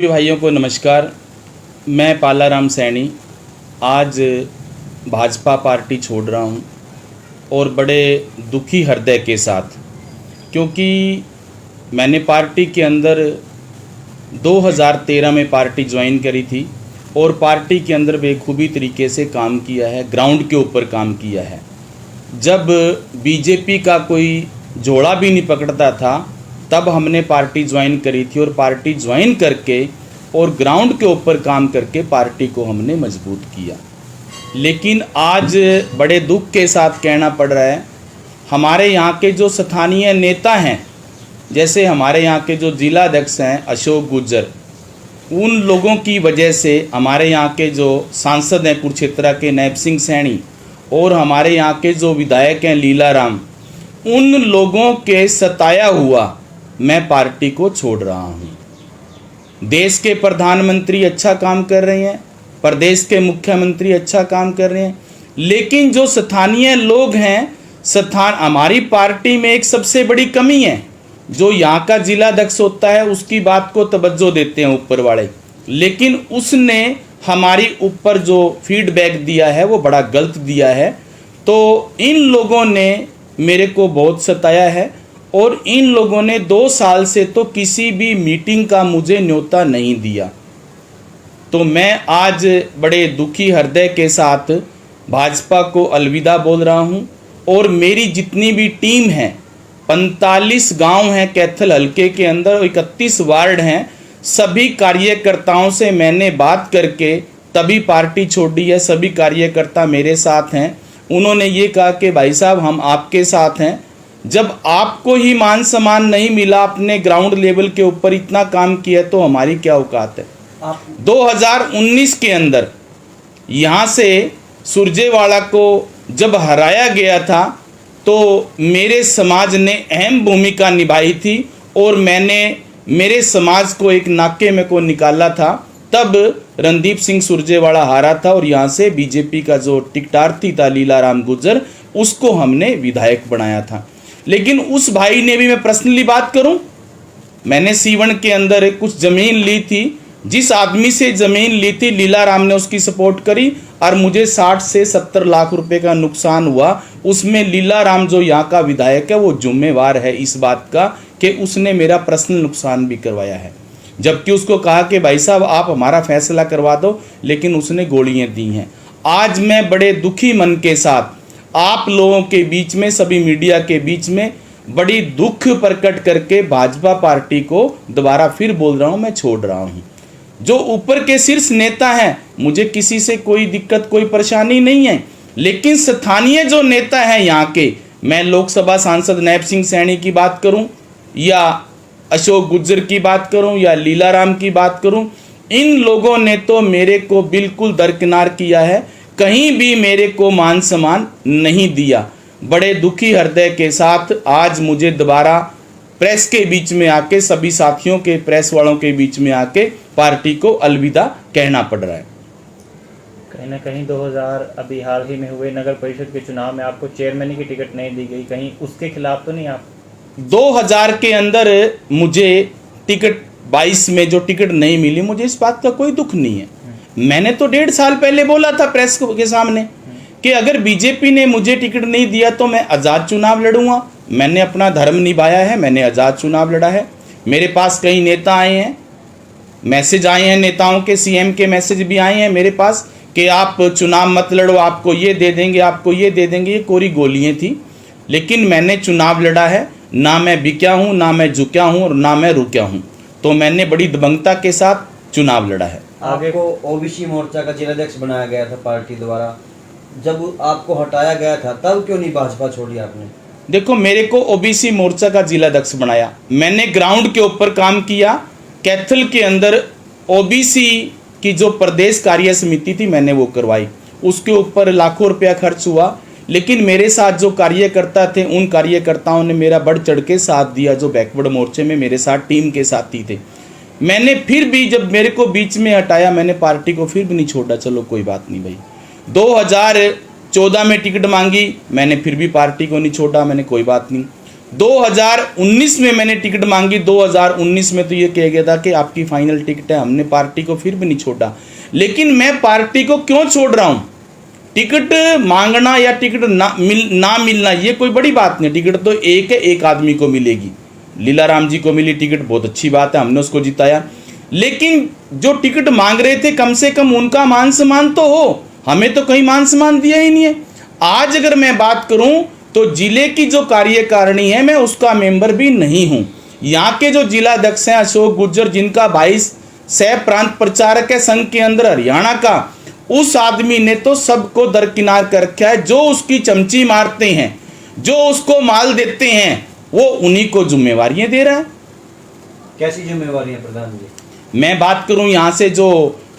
भाइयों को नमस्कार। मैं पालाराम सैनी आज भाजपा पार्टी छोड़ रहा हूं और बड़े दुखी हृदय के साथ, क्योंकि मैंने पार्टी के अंदर 2013 में पार्टी ज्वाइन करी थी और पार्टी के अंदर बेखूबी तरीके से काम किया है, ग्राउंड के ऊपर काम किया है। जब बीजेपी का कोई जोड़ा भी नहीं पकड़ता था तब हमने पार्टी ज्वाइन करी थी और पार्टी ज्वाइन करके और ग्राउंड के ऊपर काम करके पार्टी को हमने मजबूत किया। लेकिन आज बड़े दुख के साथ कहना पड़ रहा है, हमारे यहाँ के जो स्थानीय नेता हैं, जैसे हमारे यहाँ के जो जिलाध्यक्ष हैं अशोक गुज्जर, उन लोगों की वजह से हमारे यहाँ के जो सांसद हैं कुरुक्षेत्र के नैब सिंह सैनी और हमारे यहाँ के जो विधायक हैं लीलाराम, उन लोगों के सताया हुआ मैं पार्टी को छोड़ रहा हूं। देश के प्रधानमंत्री अच्छा काम कर रहे हैं, प्रदेश के मुख्यमंत्री अच्छा काम कर रहे हैं, लेकिन जो स्थानीय लोग हैं, हमारी पार्टी में एक सबसे बड़ी कमी है, जो यहाँ का जिलाध्यक्ष होता है उसकी बात को तवज्जो देते हैं ऊपर वाले, लेकिन उसने हमारी ऊपर जो फीडबैक दिया है वो बड़ा गलत दिया है। तो इन लोगों ने मेरे को बहुत सताया है और इन लोगों ने 2 साल से तो किसी भी मीटिंग का मुझे न्योता नहीं दिया। तो मैं आज बड़े दुखी हृदय के साथ भाजपा को अलविदा बोल रहा हूं और मेरी जितनी भी टीम है, 45 गांव हैं कैथल हलके के अंदर, 31 वार्ड हैं, सभी कार्यकर्ताओं से मैंने बात करके तभी पार्टी छोड़ी है। सभी कार्यकर्ता मेरे साथ हैं। उन्होंने ये कहा कि भाई साहब हम आपके साथ हैं। जब आपको ही मान सम्मान नहीं मिला, अपने ग्राउंड लेवल के ऊपर इतना काम किया, तो हमारी क्या औकात है। 2019 के अंदर यहाँ से सुरजेवाला को जब हराया गया था तो मेरे समाज ने अहम भूमिका निभाई थी और मैंने मेरे समाज को एक नाके में को निकाला था। तब रणदीप सिंह सुरजेवाला हारा था और यहाँ से बीजेपी का जो टिकटार्थी था लीलाराम गुज्जर, उसको हमने विधायक बनाया था। लेकिन उस भाई ने भी, मैं पर्सनली बात करूं, मैंने सीवन के अंदर कुछ ज़मीन ली थी, जिस आदमी से ज़मीन ली थी लीलाराम ने उसकी सपोर्ट करी और मुझे 60 से 70 लाख रुपए का नुकसान हुआ। उसमें लीलाराम जो यहाँ का विधायक है वो जिम्मेवार है इस बात का कि उसने मेरा पर्सनल नुकसान भी करवाया है, जबकि उसको कहा कि भाई साहब आप हमारा फैसला करवा दो, लेकिन उसने गोलियां दी हैं। आज मैं बड़े दुखी मन के साथ आप लोगों के बीच में, सभी मीडिया के बीच में बड़ी दुख प्रकट करके भाजपा पार्टी को दोबारा फिर बोल रहा हूं, मैं छोड़ रहा हूं। जो ऊपर के शीर्ष नेता हैं, मुझे किसी से कोई दिक्कत कोई परेशानी नहीं है, लेकिन स्थानीय जो नेता हैं यहाँ के, मैं लोकसभा सांसद नैब सिंह सैनी की बात करूं या अशोक गुज्जर की बात करूं या लीलाराम की बात करूं, इन लोगों ने तो मेरे को बिल्कुल दरकिनार किया है, कहीं भी मेरे को मान सम्मान नहीं दिया। बड़े दुखी हृदय के साथ आज मुझे दोबारा प्रेस के बीच में आके, सभी साथियों के, प्रेस वालों के बीच में आके पार्टी को अलविदा कहना पड़ रहा है। कहीं ना कहीं 2000 अभी हाल ही में हुए नगर परिषद के चुनाव में आपको चेयरमैन की टिकट नहीं दी गई, कहीं उसके खिलाफ तो नहीं आप? 2000 के अंदर मुझे टिकट 22 में जो टिकट नहीं मिली, मुझे इस बात का कोई दुख नहीं है। मैंने तो 1.5 साल पहले बोला था प्रेस के सामने कि अगर बीजेपी ने मुझे टिकट नहीं दिया तो मैं आज़ाद चुनाव लड़ूंगा। मैंने अपना धर्म निभाया है, मैंने आज़ाद चुनाव लड़ा है। मेरे पास कई नेता आए हैं, मैसेज आए हैं नेताओं के, सीएम के मैसेज भी आए हैं मेरे पास कि आप चुनाव मत लड़ो, आपको ये दे देंगे, आपको ये दे देंगे। ये कोरी गोलियाँ थी, लेकिन मैंने चुनाव लड़ा है। ना मैं बिका हूँ, ना मैं झुका हूँ और ना मैं रुका हूँ। तो मैंने बड़ी दबंगता के साथ चुनाव लड़ा है। आगे को ओबीसी मोर्चा का जिलाध्यक्ष बनाया गया था पार्टी द्वारा, जब आपको हटाया गया था तब क्यों नहीं भाजपा छोड़ी आपने? देखो, मेरे को ओबीसी मोर्चा का जिलाध्यक्ष बनाया, मैंने ग्राउंड के ऊपर काम किया। कैथल के अंदर ओबीसी की जो प्रदेश कार्य समिति थी मैंने वो करवाई, उसके ऊपर लाखों रुपया खर्च हुआ। लेकिन मेरे साथ जो कार्यकर्ता थे, उन कार्यकर्ताओं ने मेरा बढ़ चढ़ के साथ दिया, जो बैकवर्ड मोर्चे में मेरे साथ टीम के साथी थे। मैंने फिर भी, जब मेरे को बीच में हटाया, मैंने पार्टी को फिर भी नहीं छोड़ा। चलो कोई बात नहीं भाई, 2014 में टिकट मांगी, मैंने फिर भी पार्टी को नहीं छोड़ा, मैंने कोई बात नहीं। 2019 में मैंने टिकट मांगी, 2019 में तो ये कहा गया था कि आपकी फाइनल टिकट है, हमने पार्टी को फिर भी नहीं छोड़ा। लेकिन मैं पार्टी को क्यों छोड़ रहा हूँ? टिकट मांगना या टिकट ना मिलना ये कोई बड़ी बात नहीं, टिकट तो एक है, एक आदमी को मिलेगी। लीलाराम जी को मिली टिकट, बहुत अच्छी बात है, हमने उसको जिताया। लेकिन जो टिकट मांग रहे थे कम से कम उनका मान सम्मान तो हो, हमें तो कहीं मान सम्मान दिया ही नहीं है। आज अगर मैं बात करूं तो जिले की जो कार्यकारिणी है मैं उसका मेंबर भी नहीं हूं। यहाँ के जो जिला अध्यक्ष हैं अशोक गुर्जर, जिनका 22 सह प्रांत प्रचारक है संघ के अंदर हरियाणा का, उस आदमी ने तो सबको दरकिनार कर रखा है। जो उसकी चमची मारते हैं, जो उसको माल देते हैं, वो उन्हीं को जिम्मेवारियां दे रहा है। कैसी जिम्मेवारी है प्रधान जी? मैं बात करूं यहाँ से जो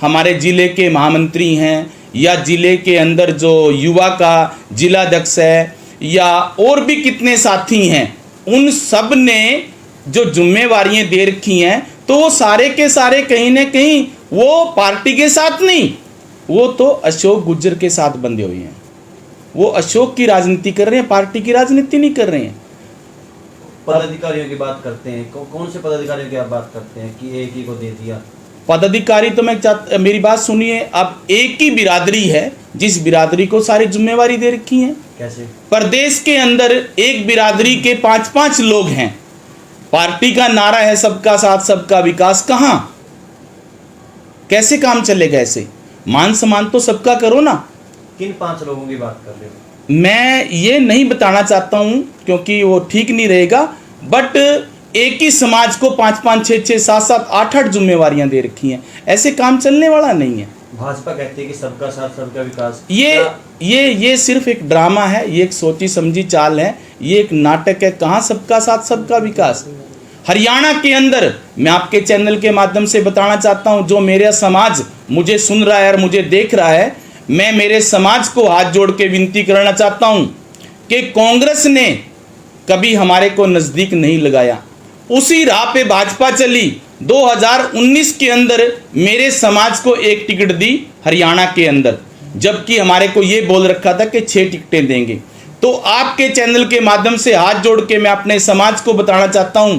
हमारे जिले के महामंत्री हैं या जिले के अंदर जो युवा का जिला अध्यक्ष है या और भी कितने साथी हैं, उन सब ने जो जिम्मेवारियां दे रखी हैं तो वो सारे के सारे कहीं ना कहीं वो पार्टी के साथ नहीं, वो तो अशोक गुर्जर के साथ बंधे हुए हैं। वो अशोक की राजनीति कर रहे हैं, पार्टी की राजनीति नहीं कर रहे हैं। पदाधिकारियों की बात करते हैं, कौन से पदाधिकारियों की आप बात करते हैं कि एक ही को दे दिया? पदाधिकारी तो मेरी बात सुनिए, अब एक ही बिरादरी है जिस बिरादरी को सारी जिम्मेवारी दे रखी है। कैसे? प्रदेश के अंदर एक बिरादरी के 5-5 लोग हैं, पार्टी का नारा है सबका साथ सबका विकास। कहां कैसे काम चलेगा? ऐसे मान सम्मान तो सबका करो ना। किन 5 लोगों की बात कर रहे हो? मैं ये नहीं बताना चाहता हूं क्योंकि वो ठीक नहीं रहेगा, बट एक ही समाज को 5-5, 6-6, 7-7, 8-8 जिम्मेवारियां दे रखी हैं। ऐसे काम चलने वाला नहीं है। भाजपा कहती है कि सबका साथ सबका विकास। ये सिर्फ एक ड्रामा है, ये एक सोची समझी चाल है, ये एक नाटक है। कहाँ सबका साथ सबका विकास? हरियाणा के अंदर मैं आपके चैनल के माध्यम से बताना चाहता हूं, जो मेरा समाज मुझे सुन रहा है और मुझे देख रहा है, मैं मेरे समाज को हाथ जोड़ के विनती करना चाहता हूं कि कांग्रेस ने कभी हमारे को नजदीक नहीं लगाया, उसी राह पे भाजपा चली। 2019 के अंदर मेरे समाज को एक टिकट दी हरियाणा के अंदर, जबकि हमारे को ये बोल रखा था कि 6 टिकटें देंगे। तो आपके चैनल के माध्यम से हाथ जोड़ के मैं अपने समाज को बताना चाहता हूं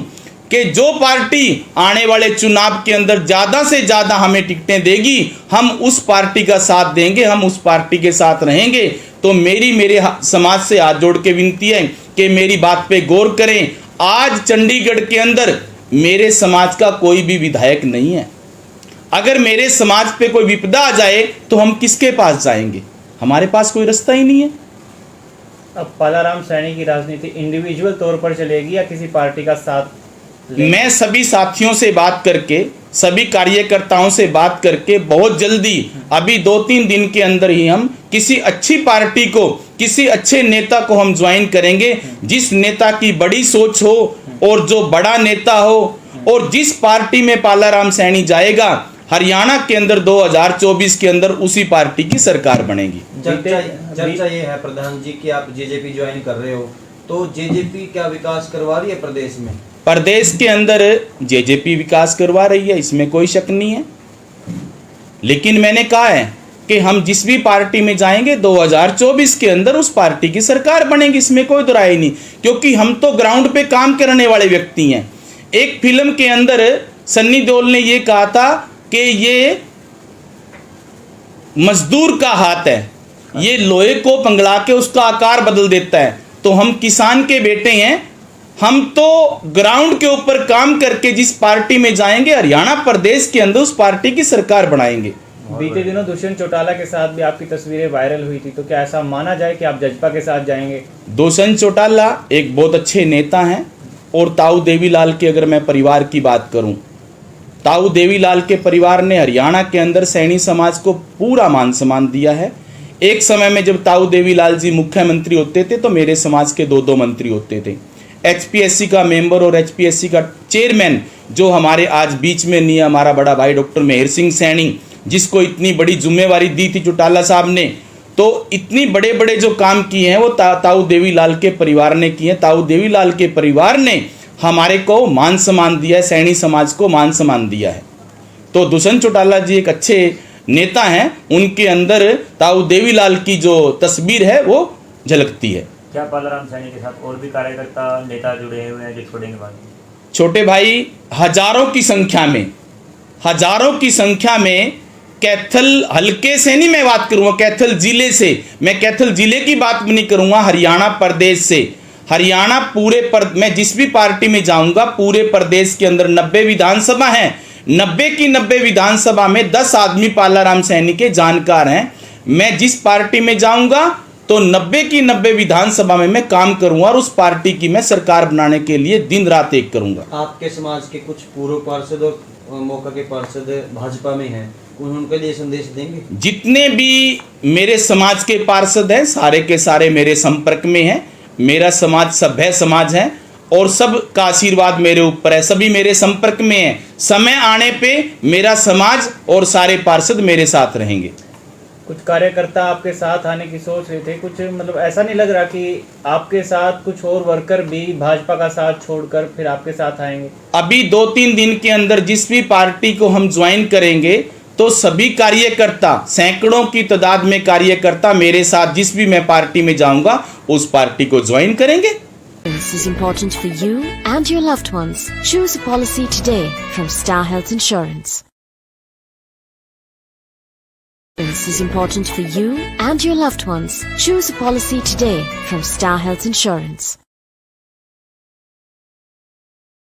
कि जो पार्टी आने वाले चुनाव के अंदर ज़्यादा से ज़्यादा हमें टिकटें देगी, हम उस पार्टी का साथ देंगे, हम उस पार्टी के साथ रहेंगे। तो मेरे समाज से हाथ जोड़ के विनती है कि मेरी बात पे गौर करें। आज चंडीगढ़ के अंदर मेरे समाज का कोई भी विधायक नहीं है। अगर मेरे समाज पे कोई विपदा आ जाए तो हम किसके पास जाएंगे? हमारे पास कोई रास्ता ही नहीं है। अब पालाराम सैनी की राजनीति इंडिविजुअल तौर पर चलेगी या किसी पार्टी का साथ? मैं सभी साथियों से बात करके, सभी कार्यकर्ताओं से बात करके बहुत जल्दी, अभी 2-3 दिन के अंदर ही हम किसी अच्छी पार्टी को, किसी अच्छे नेता को हम ज्वाइन करेंगे, जिस नेता की बड़ी सोच हो और जो बड़ा नेता हो, और जिस पार्टी में पालाराम सैनी जाएगा हरियाणा के अंदर 2024 के अंदर उसी पार्टी की सरकार बनेगी। चर्चा ये है प्रधान जी कि आप जेजेपी ज्वाइन कर रहे हो, तो जेजेपी क्या विकास करवा रही है प्रदेश में? प्रदेश के अंदर जेजेपी विकास करवा रही है, इसमें कोई शक नहीं है। लेकिन मैंने कहा है कि हम जिस भी पार्टी में जाएंगे 2024 के अंदर उस पार्टी की सरकार बनेगी, इसमें कोई दो राय नहीं, क्योंकि हम तो ग्राउंड पे काम करने वाले व्यक्ति हैं। एक फिल्म के अंदर सन्नी देओल ने ये कहा था कि ये मजदूर का हाथ है, ये लोहे को पिघला के उसका आकार बदल देता है। तो हम किसान के बेटे हैं, हम तो ग्राउंड के ऊपर काम करके जिस पार्टी में जाएंगे हरियाणा प्रदेश के अंदर उस पार्टी की सरकार बनाएंगे। बीते दिनों दुष्यंत चौटाला के साथ भी आपकी तस्वीरें वायरल हुई थी, तो क्या ऐसा माना जाए कि आप जजपा के साथ जाएंगे? दुष्यंत चौटाला एक बहुत अच्छे नेता हैं, और ताऊ देवीलाल के अगर मैं परिवार की बात करूं, ताऊ देवीलाल के परिवार ने हरियाणा के अंदर सैनी समाज को पूरा मान सम्मान दिया है। एक समय में जब ताऊ देवीलाल जी मुख्यमंत्री होते थे तो मेरे समाज के 2-2 मंत्री होते थे। HPSC का मेंबर और HPSC का चेयरमैन जो हमारे आज बीच में नहीं है, हमारा बड़ा भाई डॉक्टर मेहर सिंह सैनी, जिसको इतनी बड़ी जिम्मेवारी दी थी चौटाला साहब ने, तो इतनी बड़े बड़े जो काम किए हैं वो ताऊ देवीलाल के परिवार ने किए हैं। ताऊ देवीलाल के परिवार ने हमारे को मान सम्मान दिया है, सैनी समाज को मान सम्मान दिया है। तो दुष्यंत चौटाला जी एक अच्छे नेता हैं, उनके अंदर ताऊ देवीलाल की जो तस्वीर है वो झलकती है। क्या बालाराम सैनी के साथ और भी कार्यकर्ता नेता जुड़े हुए हैं जो छोड़ेंगे बाद में? छोटे भाई, हजारों की संख्या में कैथल हलके से नहीं मैं बात करूंगा, कैथल जिले से, मैं कैथल जिले की बात नहीं करूंगा, हरियाणा प्रदेश से। हरियाणा मैं जिस भी पार्टी में जाऊंगा पूरे प्रदेश के अंदर 90 विधानसभा हैं, 90 की 90 विधानसभा में 10 आदमी बालाराम सैनी के जानकार हैं। मैं जिस पार्टी में जाऊंगा तो 90 की 90 विधानसभा में मैं काम करूंगा और उस पार्टी की मैं सरकार बनाने के लिए दिन रात एक करूंगा। आपके समाज के कुछ पूर्व पार्षद और मौका के पार्षद भाजपा में हैं, उनके लिए संदेश देंगे? जितने भी मेरे समाज के पार्षद हैं सारे के सारे मेरे संपर्क में हैं। मेरा समाज सभ्य समाज है और सब का आशीर्वाद मेरे ऊपर है, सभी मेरे संपर्क में हैं। समय आने पे मेरा समाज और सारे पार्षद मेरे साथ रहेंगे। कुछ कार्यकर्ता आपके साथ आने की सोच रहे थे, कुछ मतलब ऐसा नहीं लग रहा कि आपके साथ कुछ और वर्कर भी भाजपा का साथ छोड़कर फिर आपके साथ आएंगे? अभी 2-3 दिन के अंदर जिस भी पार्टी को हम ज्वाइन करेंगे तो सभी कार्यकर्ता, सैकड़ों की तादाद में कार्यकर्ता मेरे साथ जिस भी मैं पार्टी में जाऊंगा उस पार्टी को ज्वाइन करेंगे। This is important for you and your loved ones. Choose a policy today from Star Health Insurance. This is important for you and your loved ones. Choose a policy today from Star Health Insurance.